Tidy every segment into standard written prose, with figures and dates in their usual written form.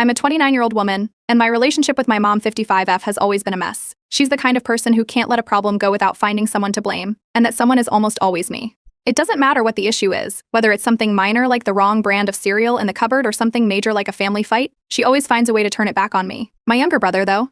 I'm a 29-year-old woman, and my relationship with my mom 55F has always been a mess. She's the kind of person who can't let a problem go without finding someone to blame, and that someone is almost always me. It doesn't matter what the issue is, whether it's something minor like the wrong brand of cereal in the cupboard or something major like a family fight, she always finds a way to turn it back on me. My younger brother, though,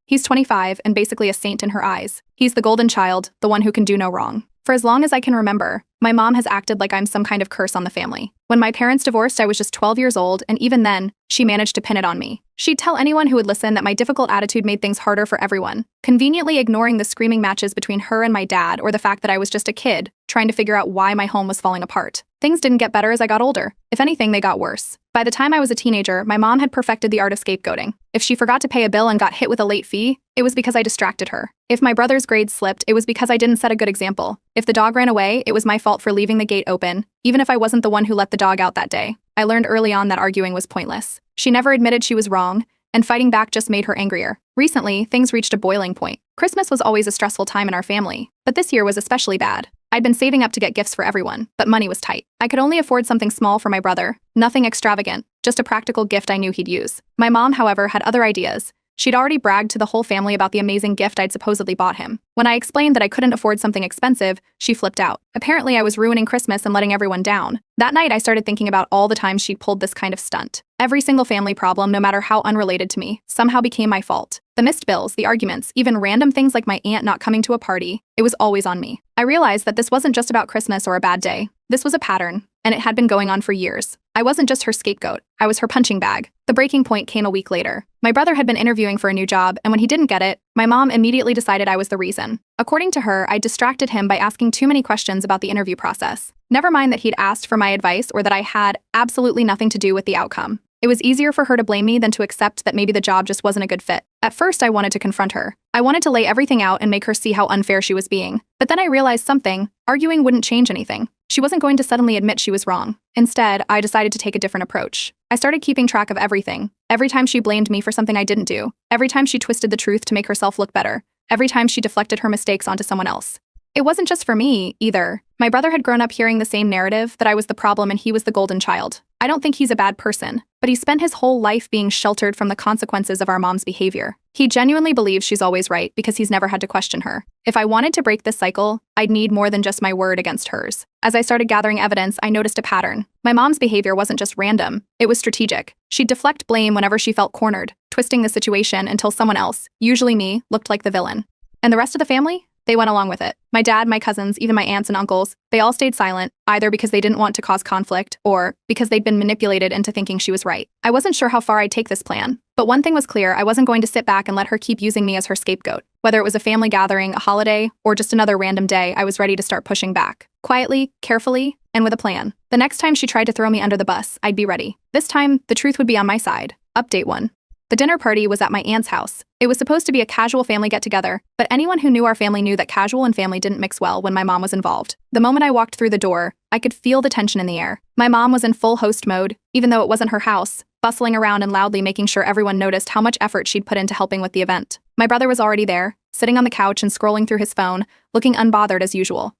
he's 25 and basically a saint in her eyes. He's the golden child, the one who can do no wrong. For as long as I can remember, my mom has acted like I'm some kind of curse on the family. When my parents divorced, I was just 12 years old, and even then, she managed to pin it on me. She'd tell anyone who would listen that my difficult attitude made things harder for everyone, conveniently ignoring the screaming matches between her and my dad or the fact that I was just a kid, trying to figure out why my home was falling apart. Things didn't get better as I got older. If anything, they got worse. By the time I was a teenager, my mom had perfected the art of scapegoating. If she forgot to pay a bill and got hit with a late fee, it was because I distracted her. If my brother's grades slipped, it was because I didn't set a good example. If the dog ran away, it was my fault for leaving the gate open, even if I wasn't the one who let the dog out that day. I learned early on that arguing was pointless. She never admitted she was wrong, and fighting back just made her angrier. Recently, things reached a boiling point. Christmas was always a stressful time in our family, but this year was especially bad. I'd been saving up to get gifts for everyone, but money was tight. I could only afford something small for my brother, nothing extravagant, just a practical gift I knew he'd use. My mom, however, had other ideas. She'd already bragged to the whole family about the amazing gift I'd supposedly bought him. When I explained that I couldn't afford something expensive, she flipped out. Apparently, I was ruining Christmas and letting everyone down. That night, I started thinking about all the times she'd pulled this kind of stunt. Every single family problem, no matter how unrelated to me, somehow became my fault. The missed bills, the arguments, even random things like my aunt not coming to a party, it was always on me. I realized that this wasn't just about Christmas or a bad day. This was a pattern, and it had been going on for years. I wasn't just her scapegoat, I was her punching bag. The breaking point came a week later. My brother had been interviewing for a new job, and when he didn't get it, my mom immediately decided I was the reason. According to her, I distracted him by asking too many questions about the interview process. Never mind that he'd asked for my advice or that I had absolutely nothing to do with the outcome. It was easier for her to blame me than to accept that maybe the job just wasn't a good fit. At first, I wanted to confront her. I wanted to lay everything out and make her see how unfair she was being. But then I realized something. Arguing wouldn't change anything. She wasn't going to suddenly admit she was wrong. Instead, I decided to take a different approach. I started keeping track of everything. Every time she blamed me for something I didn't do. Every time she twisted the truth to make herself look better. Every time she deflected her mistakes onto someone else. It wasn't just for me, either. My brother had grown up hearing the same narrative, that I was the problem and he was the golden child. I don't think he's a bad person, but he spent his whole life being sheltered from the consequences of our mom's behavior. He genuinely believes she's always right because he's never had to question her. If I wanted to break this cycle, I'd need more than just my word against hers. As I started gathering evidence, I noticed a pattern. My mom's behavior wasn't just random, it was strategic. She'd deflect blame whenever she felt cornered, twisting the situation until someone else, usually me, looked like the villain. And the rest of the family? They went along with it. My dad, my cousins, even my aunts and uncles, they all stayed silent, either because they didn't want to cause conflict or because they'd been manipulated into thinking she was right. I wasn't sure how far I'd take this plan, but one thing was clear, I wasn't going to sit back and let her keep using me as her scapegoat. Whether it was a family gathering, a holiday, or just another random day, I was ready to start pushing back. Quietly, carefully, and with a plan. The next time she tried to throw me under the bus, I'd be ready. This time, the truth would be on my side. Update 1. The dinner party was at my aunt's house. It was supposed to be a casual family get-together, but anyone who knew our family knew that casual and family didn't mix well when my mom was involved. The moment I walked through the door, I could feel the tension in the air. My mom was in full host mode, even though it wasn't her house, bustling around and loudly making sure everyone noticed how much effort she'd put into helping with the event. My brother was already there, sitting on the couch and scrolling through his phone, looking unbothered as usual.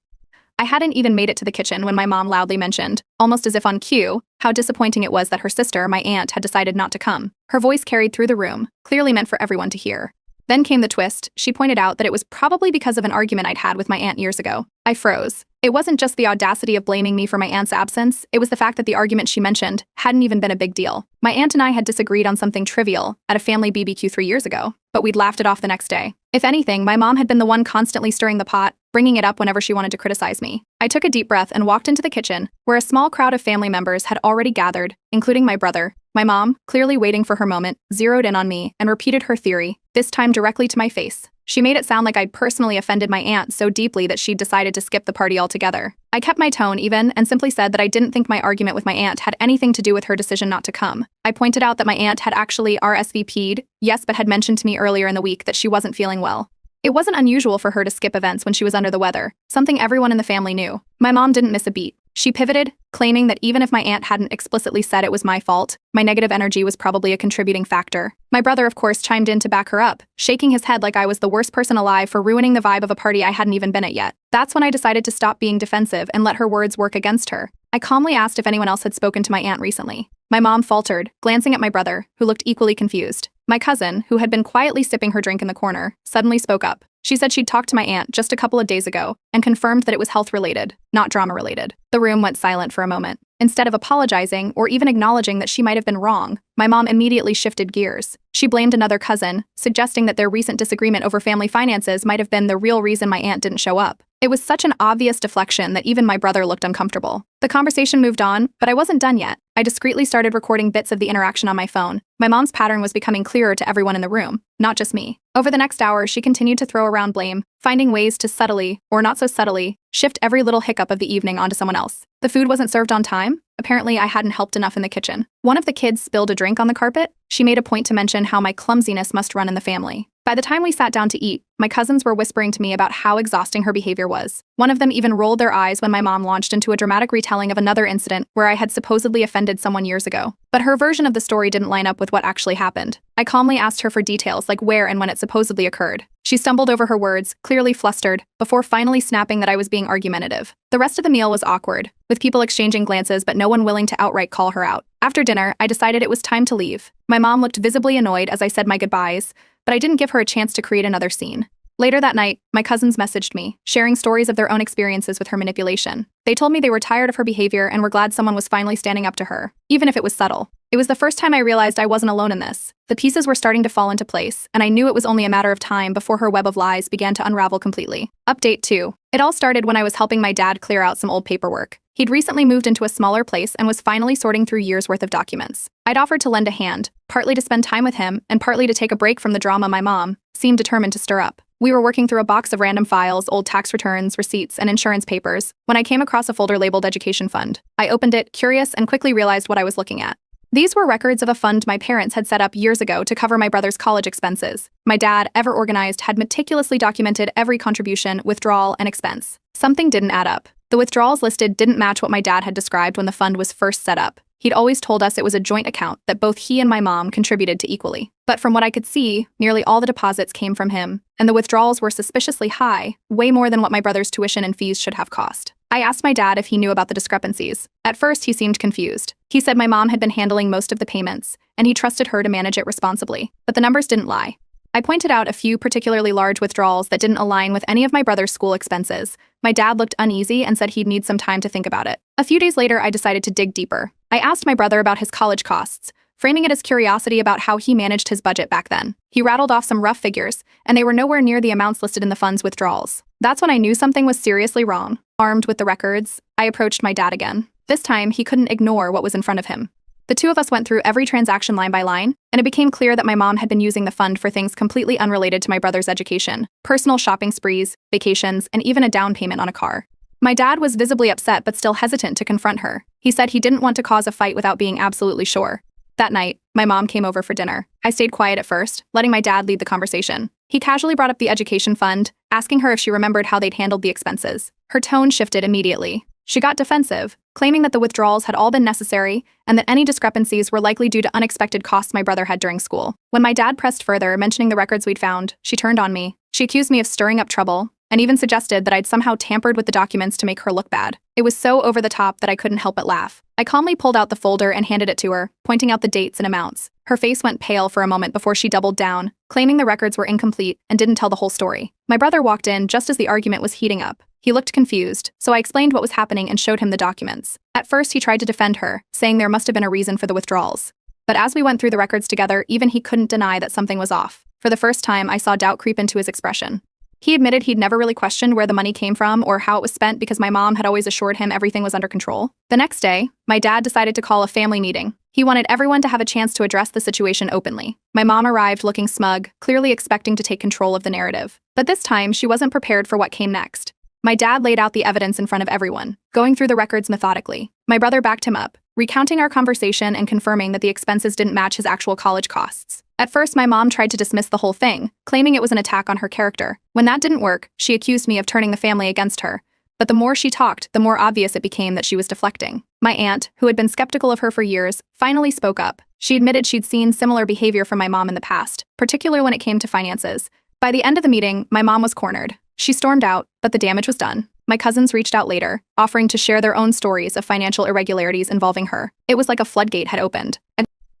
I hadn't even made it to the kitchen when my mom loudly mentioned, almost as if on cue, how disappointing it was that her sister, my aunt, had decided not to come. Her voice carried through the room, clearly meant for everyone to hear. Then came the twist. She pointed out that it was probably because of an argument I'd had with my aunt years ago. I froze. It wasn't just the audacity of blaming me for my aunt's absence, it was the fact that the argument she mentioned hadn't even been a big deal. My aunt and I had disagreed on something trivial at a family BBQ 3 years ago, but we'd laughed it off the next day. If anything, my mom had been the one constantly stirring the pot, bringing it up whenever she wanted to criticize me. I took a deep breath and walked into the kitchen, where a small crowd of family members had already gathered, including my brother. My mom, clearly waiting for her moment, zeroed in on me and repeated her theory, this time directly to my face. She made it sound like I'd personally offended my aunt so deeply that she'd decided to skip the party altogether. I kept my tone even and simply said that I didn't think my argument with my aunt had anything to do with her decision not to come. I pointed out that my aunt had actually RSVP'd, yes, but had mentioned to me earlier in the week that she wasn't feeling well. It wasn't unusual for her to skip events when she was under the weather, something everyone in the family knew. My mom didn't miss a beat. She pivoted, claiming that even if my aunt hadn't explicitly said it was my fault, my negative energy was probably a contributing factor. My brother, of course, chimed in to back her up, shaking his head like I was the worst person alive for ruining the vibe of a party I hadn't even been at yet. That's when I decided to stop being defensive and let her words work against her. I calmly asked if anyone else had spoken to my aunt recently. My mom faltered, glancing at my brother, who looked equally confused. My cousin, who had been quietly sipping her drink in the corner, suddenly spoke up. She said she'd talked to my aunt just a couple of days ago and confirmed that it was health-related, not drama-related. The room went silent for a moment. Instead of apologizing or even acknowledging that she might have been wrong, my mom immediately shifted gears. She blamed another cousin, suggesting that their recent disagreement over family finances might have been the real reason my aunt didn't show up. It was such an obvious deflection that even my brother looked uncomfortable. The conversation moved on, but I wasn't done yet. I discreetly started recording bits of the interaction on my phone. My mom's pattern was becoming clearer to everyone in the room, not just me. Over the next hour, she continued to throw around blame, finding ways to subtly, or not so subtly, shift every little hiccup of the evening onto someone else. The food wasn't served on time. Apparently, I hadn't helped enough in the kitchen. One of the kids spilled a drink on the carpet. She made a point to mention how my clumsiness must run in the family. By the time we sat down to eat, my cousins were whispering to me about how exhausting her behavior was. One of them even rolled their eyes when my mom launched into a dramatic retelling of another incident where I had supposedly offended someone years ago. But her version of the story didn't line up with what actually happened. I calmly asked her for details like where and when it supposedly occurred. She stumbled over her words, clearly flustered, before finally snapping that I was being argumentative. The rest of the meal was awkward, with people exchanging glances but no one willing to outright call her out. After dinner, I decided it was time to leave. My mom looked visibly annoyed as I said my goodbyes, but I didn't give her a chance to create another scene. Later that night, my cousins messaged me, sharing stories of their own experiences with her manipulation. They told me they were tired of her behavior and were glad someone was finally standing up to her, even if it was subtle. It was the first time I realized I wasn't alone in this. The pieces were starting to fall into place, and I knew it was only a matter of time before her web of lies began to unravel completely. Update 2. It all started when I was helping my dad clear out some old paperwork. He'd recently moved into a smaller place and was finally sorting through years' worth of documents. I'd offered to lend a hand, partly to spend time with him and partly to take a break from the drama my mom seemed determined to stir up. We were working through a box of random files, old tax returns, receipts, and insurance papers, when I came across a folder labeled Education Fund. I opened it, curious, and quickly realized what I was looking at. These were records of a fund my parents had set up years ago to cover my brother's college expenses. My dad, ever organized, had meticulously documented every contribution, withdrawal, and expense. Something didn't add up. The withdrawals listed didn't match what my dad had described when the fund was first set up. He'd always told us it was a joint account that both he and my mom contributed to equally. But from what I could see, nearly all the deposits came from him, and the withdrawals were suspiciously high, way more than what my brother's tuition and fees should have cost. I asked my dad if he knew about the discrepancies. At first, he seemed confused. He said my mom had been handling most of the payments, and he trusted her to manage it responsibly. But the numbers didn't lie. I pointed out a few particularly large withdrawals that didn't align with any of my brother's school expenses. My dad looked uneasy and said he'd need some time to think about it. A few days later, I decided to dig deeper. I asked my brother about his college costs, framing it as curiosity about how he managed his budget back then. He rattled off some rough figures, and they were nowhere near the amounts listed in the fund's withdrawals. That's when I knew something was seriously wrong. Armed with the records, I approached my dad again. This time, he couldn't ignore what was in front of him. The two of us went through every transaction line by line, and it became clear that my mom had been using the fund for things completely unrelated to my brother's education, personal shopping sprees, vacations, and even a down payment on a car. My dad was visibly upset but still hesitant to confront her. He said he didn't want to cause a fight without being absolutely sure. That night, my mom came over for dinner. I stayed quiet at first, letting my dad lead the conversation. He casually brought up the education fund, asking her if she remembered how they'd handled the expenses. Her tone shifted immediately. She got defensive, claiming that the withdrawals had all been necessary and that any discrepancies were likely due to unexpected costs my brother had during school. When my dad pressed further, mentioning the records we'd found, she turned on me. She accused me of stirring up trouble and even suggested that I'd somehow tampered with the documents to make her look bad. It was so over the top that I couldn't help but laugh. I calmly pulled out the folder and handed it to her, pointing out the dates and amounts. Her face went pale for a moment before she doubled down, claiming the records were incomplete and didn't tell the whole story. My brother walked in just as the argument was heating up. He looked confused, so I explained what was happening and showed him the documents. At first, he tried to defend her, saying there must have been a reason for the withdrawals. But as we went through the records together, even he couldn't deny that something was off. For the first time, I saw doubt creep into his expression. He admitted he'd never really questioned where the money came from or how it was spent because my mom had always assured him everything was under control. The next day, my dad decided to call a family meeting. He wanted everyone to have a chance to address the situation openly. My mom arrived looking smug, clearly expecting to take control of the narrative. But this time, she wasn't prepared for what came next. My dad laid out the evidence in front of everyone, going through the records methodically. My brother backed him up, recounting our conversation and confirming that the expenses didn't match his actual college costs. At first, my mom tried to dismiss the whole thing, claiming it was an attack on her character. When that didn't work, she accused me of turning the family against her. But the more she talked, the more obvious it became that she was deflecting. My aunt, who had been skeptical of her for years, finally spoke up. She admitted she'd seen similar behavior from my mom in the past, particularly when it came to finances. By the end of the meeting, my mom was cornered. She stormed out, but the damage was done. My cousins reached out later, offering to share their own stories of financial irregularities involving her. It was like a floodgate had opened.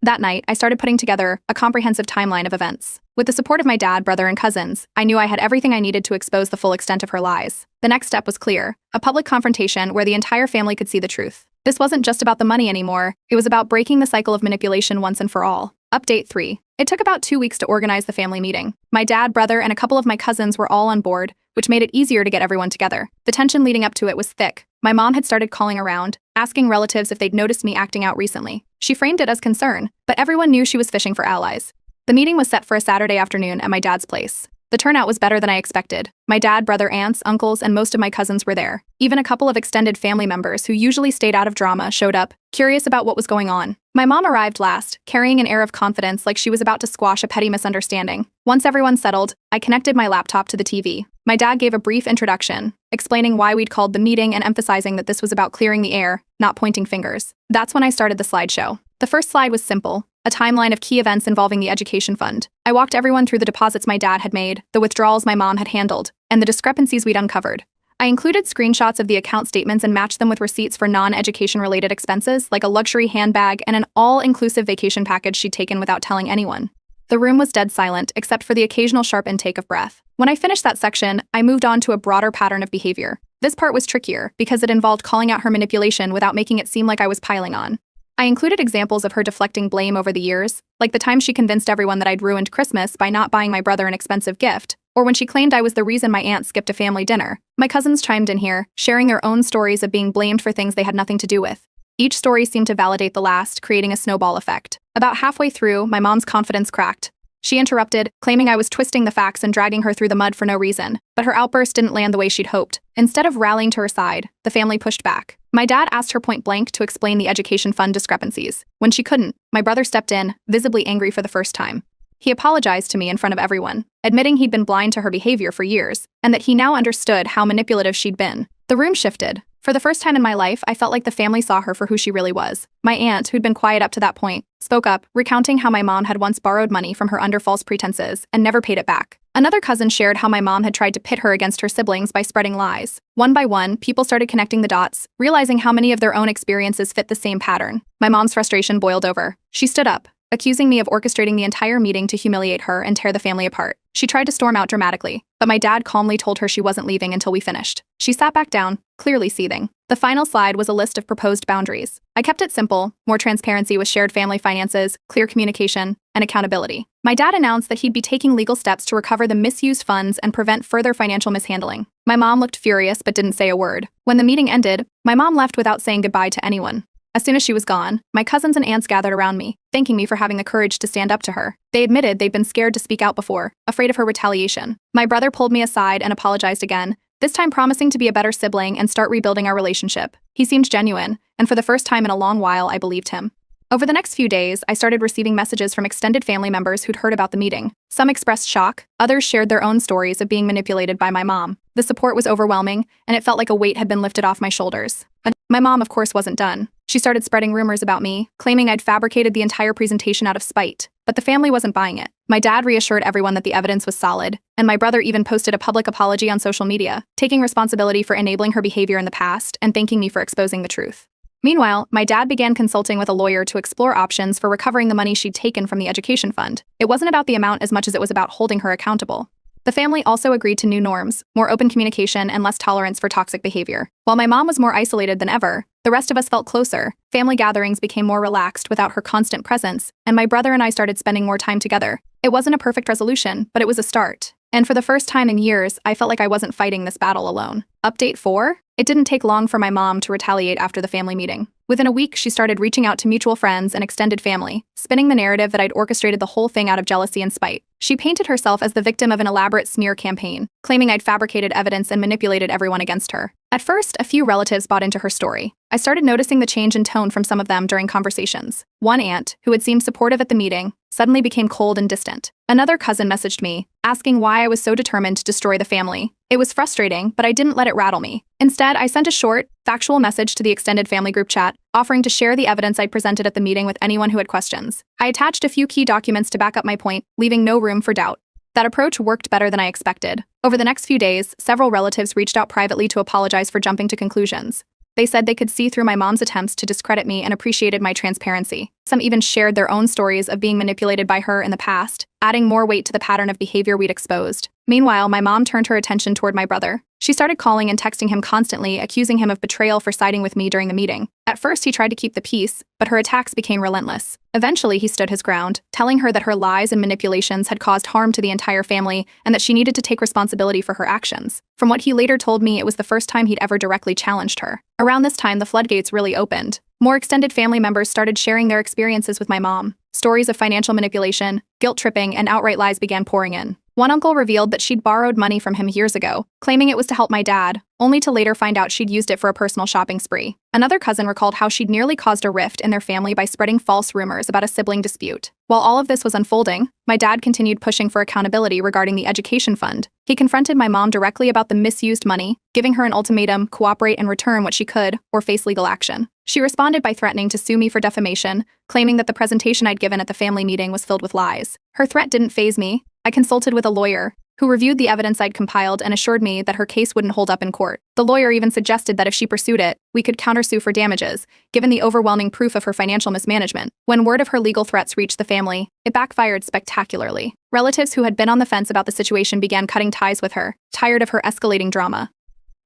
That night, I started putting together a comprehensive timeline of events. With the support of my dad, brother, and cousins, I knew I had everything I needed to expose the full extent of her lies. The next step was clear: a public confrontation where the entire family could see the truth. This wasn't just about the money anymore, it was about breaking the cycle of manipulation once and for all. Update 3. It took about 2 weeks to organize the family meeting. My dad, brother, and a couple of my cousins were all on board, which made it easier to get everyone together. The tension leading up to it was thick. My mom had started calling around, asking relatives if they'd noticed me acting out recently. She framed it as concern, but everyone knew she was fishing for allies. The meeting was set for a Saturday afternoon at my dad's place. The turnout was better than I expected. My dad, brother, aunts, uncles, and most of my cousins were there. Even a couple of extended family members who usually stayed out of drama showed up, curious about what was going on. My mom arrived last, carrying an air of confidence like she was about to squash a petty misunderstanding. Once everyone settled, I connected my laptop to the TV. My dad gave a brief introduction, explaining why we'd called the meeting and emphasizing that this was about clearing the air, not pointing fingers. That's when I started the slideshow. The first slide was simple: a timeline of key events involving the education fund. I walked everyone through the deposits my dad had made, the withdrawals my mom had handled, and the discrepancies we'd uncovered. I included screenshots of the account statements and matched them with receipts for non-education-related expenses, like a luxury handbag and an all-inclusive vacation package she'd taken without telling anyone. The room was dead silent, except for the occasional sharp intake of breath. When I finished that section, I moved on to a broader pattern of behavior. This part was trickier, because it involved calling out her manipulation without making it seem like I was piling on. I included examples of her deflecting blame over the years, like the time she convinced everyone that I'd ruined Christmas by not buying my brother an expensive gift, or when she claimed I was the reason my aunt skipped a family dinner. My cousins chimed in here, sharing their own stories of being blamed for things they had nothing to do with. Each story seemed to validate the last, creating a snowball effect. About halfway through, my mom's confidence cracked. She interrupted, claiming I was twisting the facts and dragging her through the mud for no reason. But her outburst didn't land the way she'd hoped. Instead of rallying to her side, the family pushed back. My dad asked her point blank to explain the education fund discrepancies. When she couldn't, my brother stepped in, visibly angry for the first time. He apologized to me in front of everyone, admitting he'd been blind to her behavior for years, and that he now understood how manipulative she'd been. The room shifted. For the first time in my life, I felt like the family saw her for who she really was. My aunt, who'd been quiet up to that point, spoke up, recounting how my mom had once borrowed money from her under false pretenses and never paid it back. Another cousin shared how my mom had tried to pit her against her siblings by spreading lies. One by one, people started connecting the dots, realizing how many of their own experiences fit the same pattern. My mom's frustration boiled over. She stood up, accusing me of orchestrating the entire meeting to humiliate her and tear the family apart. She tried to storm out dramatically, but my dad calmly told her she wasn't leaving until we finished. She sat back down, clearly seething. The final slide was a list of proposed boundaries. I kept it simple: more transparency with shared family finances, clear communication, and accountability. My dad announced that he'd be taking legal steps to recover the misused funds and prevent further financial mishandling. My mom looked furious but didn't say a word. When the meeting ended, my mom left without saying goodbye to anyone. As soon as she was gone, my cousins and aunts gathered around me, thanking me for having the courage to stand up to her. They admitted they'd been scared to speak out before, afraid of her retaliation. My brother pulled me aside and apologized again, this time promising to be a better sibling and start rebuilding our relationship. He seemed genuine, and for the first time in a long while, I believed him. Over the next few days, I started receiving messages from extended family members who'd heard about the meeting. Some expressed shock, others shared their own stories of being manipulated by my mom. The support was overwhelming, and it felt like a weight had been lifted off my shoulders. But my mom, of course, wasn't done. She started spreading rumors about me, claiming I'd fabricated the entire presentation out of spite. But the family wasn't buying it. My dad reassured everyone that the evidence was solid, and my brother even posted a public apology on social media, taking responsibility for enabling her behavior in the past and thanking me for exposing the truth. Meanwhile, my dad began consulting with a lawyer to explore options for recovering the money she'd taken from the education fund. It wasn't about the amount as much as it was about holding her accountable. The family also agreed to new norms, more open communication, and less tolerance for toxic behavior. While my mom was more isolated than ever, the rest of us felt closer. Family gatherings became more relaxed without her constant presence, and my brother and I started spending more time together. It wasn't a perfect resolution, but it was a start. And for the first time in years, I felt like I wasn't fighting this battle alone. Update 4? It didn't take long for my mom to retaliate after the family meeting. Within a week, she started reaching out to mutual friends and extended family, spinning the narrative that I'd orchestrated the whole thing out of jealousy and spite. She painted herself as the victim of an elaborate smear campaign, claiming I'd fabricated evidence and manipulated everyone against her. At first, a few relatives bought into her story. I started noticing the change in tone from some of them during conversations. One aunt, who had seemed supportive at the meeting, suddenly became cold and distant. Another cousin messaged me, asking why I was so determined to destroy the family. It was frustrating, but I didn't let it rattle me. Instead, I sent a short, factual message to the extended family group chat, offering to share the evidence I'd presented at the meeting with anyone who had questions. I attached a few key documents to back up my point, leaving no room for doubt. That approach worked better than I expected. Over the next few days, several relatives reached out privately to apologize for jumping to conclusions. They said they could see through my mom's attempts to discredit me and appreciated my transparency. Some even shared their own stories of being manipulated by her in the past, adding more weight to the pattern of behavior we'd exposed. Meanwhile, my mom turned her attention toward my brother. She started calling and texting him constantly, accusing him of betrayal for siding with me during the meeting. At first, he tried to keep the peace, but her attacks became relentless. Eventually, he stood his ground, telling her that her lies and manipulations had caused harm to the entire family and that she needed to take responsibility for her actions. From what he later told me, it was the first time he'd ever directly challenged her. Around this time, the floodgates really opened. More extended family members started sharing their experiences with my mom. Stories of financial manipulation, guilt-tripping, and outright lies began pouring in. One uncle revealed that she'd borrowed money from him years ago, claiming it was to help my dad, only to later find out she'd used it for a personal shopping spree. Another cousin recalled how she'd nearly caused a rift in their family by spreading false rumors about a sibling dispute. While all of this was unfolding, my dad continued pushing for accountability regarding the education fund. He confronted my mom directly about the misused money, giving her an ultimatum: cooperate and return what she could, or face legal action. She responded by threatening to sue me for defamation, claiming that the presentation I'd given at the family meeting was filled with lies. Her threat didn't faze me. I consulted with a lawyer, who reviewed the evidence I'd compiled and assured me that her case wouldn't hold up in court. The lawyer even suggested that if she pursued it, we could countersue for damages, given the overwhelming proof of her financial mismanagement. When word of her legal threats reached the family, it backfired spectacularly. Relatives who had been on the fence about the situation began cutting ties with her, tired of her escalating drama.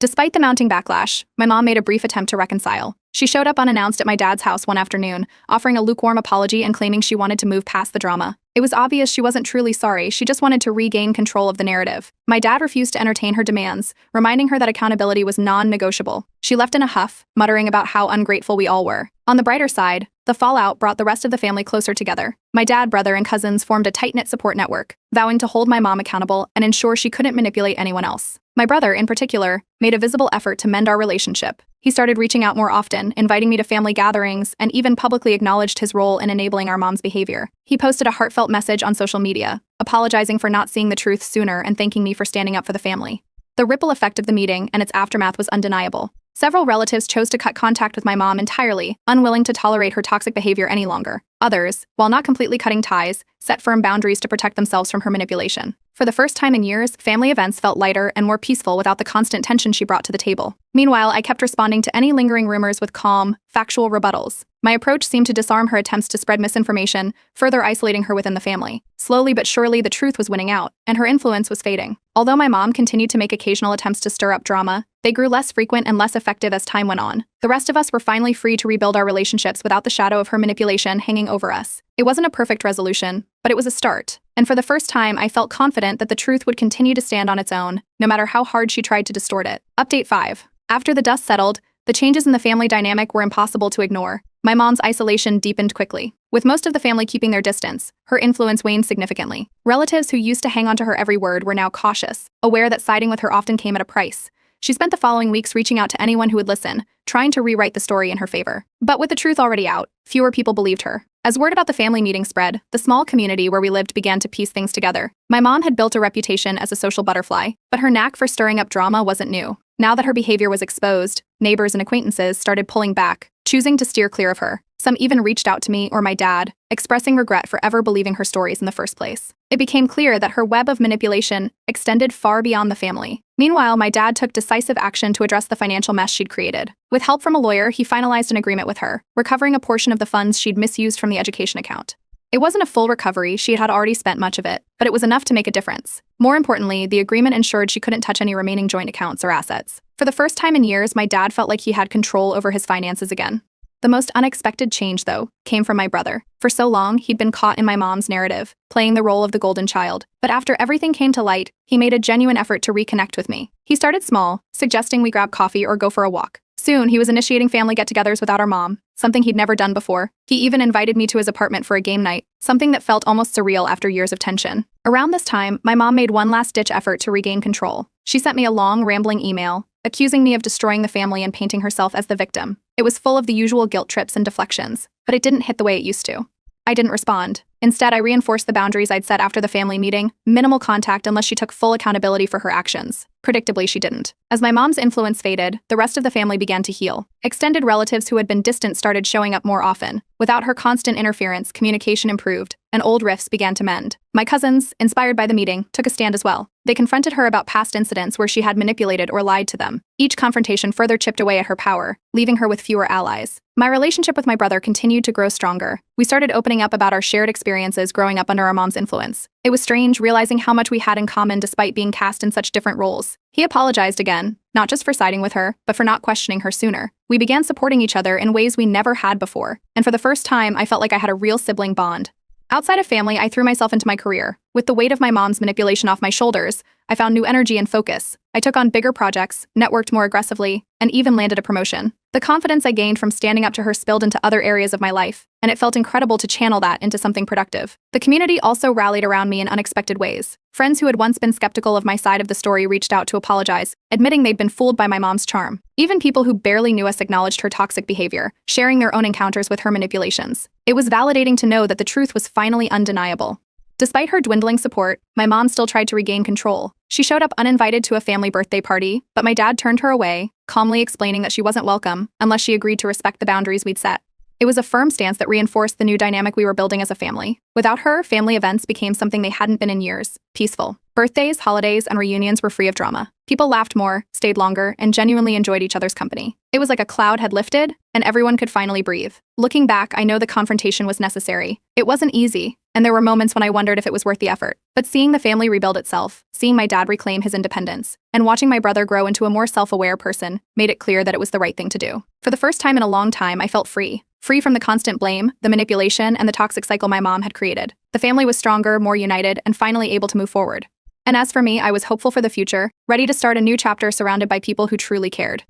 Despite the mounting backlash, my mom made a brief attempt to reconcile. She showed up unannounced at my dad's house one afternoon, offering a lukewarm apology and claiming she wanted to move past the drama. It was obvious she wasn't truly sorry, she just wanted to regain control of the narrative. My dad refused to entertain her demands, reminding her that accountability was non-negotiable. She left in a huff, muttering about how ungrateful we all were. On the brighter side, the fallout brought the rest of the family closer together. My dad, brother, and cousins formed a tight-knit support network, vowing to hold my mom accountable and ensure she couldn't manipulate anyone else. My brother, in particular, made a visible effort to mend our relationship. He started reaching out more often, inviting me to family gatherings, and even publicly acknowledged his role in enabling our mom's behavior. He posted a heartfelt message on social media, apologizing for not seeing the truth sooner and thanking me for standing up for the family. The ripple effect of the meeting and its aftermath was undeniable. Several relatives chose to cut contact with my mom entirely, unwilling to tolerate her toxic behavior any longer. Others, while not completely cutting ties, set firm boundaries to protect themselves from her manipulation. For the first time in years, family events felt lighter and more peaceful without the constant tension she brought to the table. Meanwhile, I kept responding to any lingering rumors with calm, factual rebuttals. My approach seemed to disarm her attempts to spread misinformation, further isolating her within the family. Slowly but surely, the truth was winning out, and her influence was fading. Although my mom continued to make occasional attempts to stir up drama, they grew less frequent and less effective as time went on. The rest of us were finally free to rebuild our relationships without the shadow of her manipulation hanging over us. It wasn't a perfect resolution, but it was a start. And for the first time, I felt confident that the truth would continue to stand on its own, no matter how hard she tried to distort it. Update 5. After the dust settled, the changes in the family dynamic were impossible to ignore. My mom's isolation deepened quickly. With most of the family keeping their distance, her influence waned significantly. Relatives who used to hang on to her every word were now cautious, aware that siding with her often came at a price. She spent the following weeks reaching out to anyone who would listen, trying to rewrite the story in her favor. But with the truth already out, fewer people believed her. As word about the family meeting spread, the small community where we lived began to piece things together. My mom had built a reputation as a social butterfly, but her knack for stirring up drama wasn't new. Now that her behavior was exposed, neighbors and acquaintances started pulling back, choosing to steer clear of her. Some even reached out to me or my dad, expressing regret for ever believing her stories in the first place. It became clear that her web of manipulation extended far beyond the family. Meanwhile, my dad took decisive action to address the financial mess she'd created. With help from a lawyer, he finalized an agreement with her, recovering a portion of the funds she'd misused from the education account. It wasn't a full recovery, she had already spent much of it, but it was enough to make a difference. More importantly, the agreement ensured she couldn't touch any remaining joint accounts or assets. For the first time in years, my dad felt like he had control over his finances again. The most unexpected change, though, came from my brother. For so long, he'd been caught in my mom's narrative, playing the role of the golden child. But after everything came to light, he made a genuine effort to reconnect with me. He started small, suggesting we grab coffee or go for a walk. Soon, he was initiating family get-togethers without our mom, something he'd never done before. He even invited me to his apartment for a game night, something that felt almost surreal after years of tension. Around this time, my mom made one last-ditch effort to regain control. She sent me a long, rambling email, accusing me of destroying the family and painting herself as the victim. It was full of the usual guilt trips and deflections, but it didn't hit the way it used to. I didn't respond. Instead, I reinforced the boundaries I'd set after the family meeting: minimal contact unless she took full accountability for her actions. Predictably, she didn't. As my mom's influence faded, the rest of the family began to heal. Extended relatives who had been distant started showing up more often. Without her constant interference, communication improved, and old rifts began to mend. My cousins, inspired by the meeting, took a stand as well. They confronted her about past incidents where she had manipulated or lied to them. Each confrontation further chipped away at her power, leaving her with fewer allies. My relationship with my brother continued to grow stronger. We started opening up about our shared experiences growing up under our mom's influence. It was strange realizing how much we had in common despite being cast in such different roles. He apologized again, not just for siding with her, but for not questioning her sooner. We began supporting each other in ways we never had before, and for the first time, I felt like I had a real sibling bond. Outside of family, I threw myself into my career. With the weight of my mom's manipulation off my shoulders, I found new energy and focus. I took on bigger projects, networked more aggressively, and even landed a promotion. The confidence I gained from standing up to her spilled into other areas of my life, and it felt incredible to channel that into something productive. The community also rallied around me in unexpected ways. Friends who had once been skeptical of my side of the story reached out to apologize, admitting they'd been fooled by my mom's charm. Even people who barely knew us acknowledged her toxic behavior, sharing their own encounters with her manipulations. It was validating to know that the truth was finally undeniable. Despite her dwindling support, my mom still tried to regain control. She showed up uninvited to a family birthday party, but my dad turned her away, calmly explaining that she wasn't welcome unless she agreed to respect the boundaries we'd set. It was a firm stance that reinforced the new dynamic we were building as a family. Without her, family events became something they hadn't been in years: peaceful. Birthdays, holidays, and reunions were free of drama. People laughed more, stayed longer, and genuinely enjoyed each other's company. It was like a cloud had lifted, and everyone could finally breathe. Looking back, I know the confrontation was necessary. It wasn't easy, and there were moments when I wondered if it was worth the effort. But seeing the family rebuild itself, seeing my dad reclaim his independence, and watching my brother grow into a more self-aware person made it clear that it was the right thing to do. For the first time in a long time, I felt free. Free from the constant blame, the manipulation, and the toxic cycle my mom had created. The family was stronger, more united, and finally able to move forward. And as for me, I was hopeful for the future, ready to start a new chapter surrounded by people who truly cared.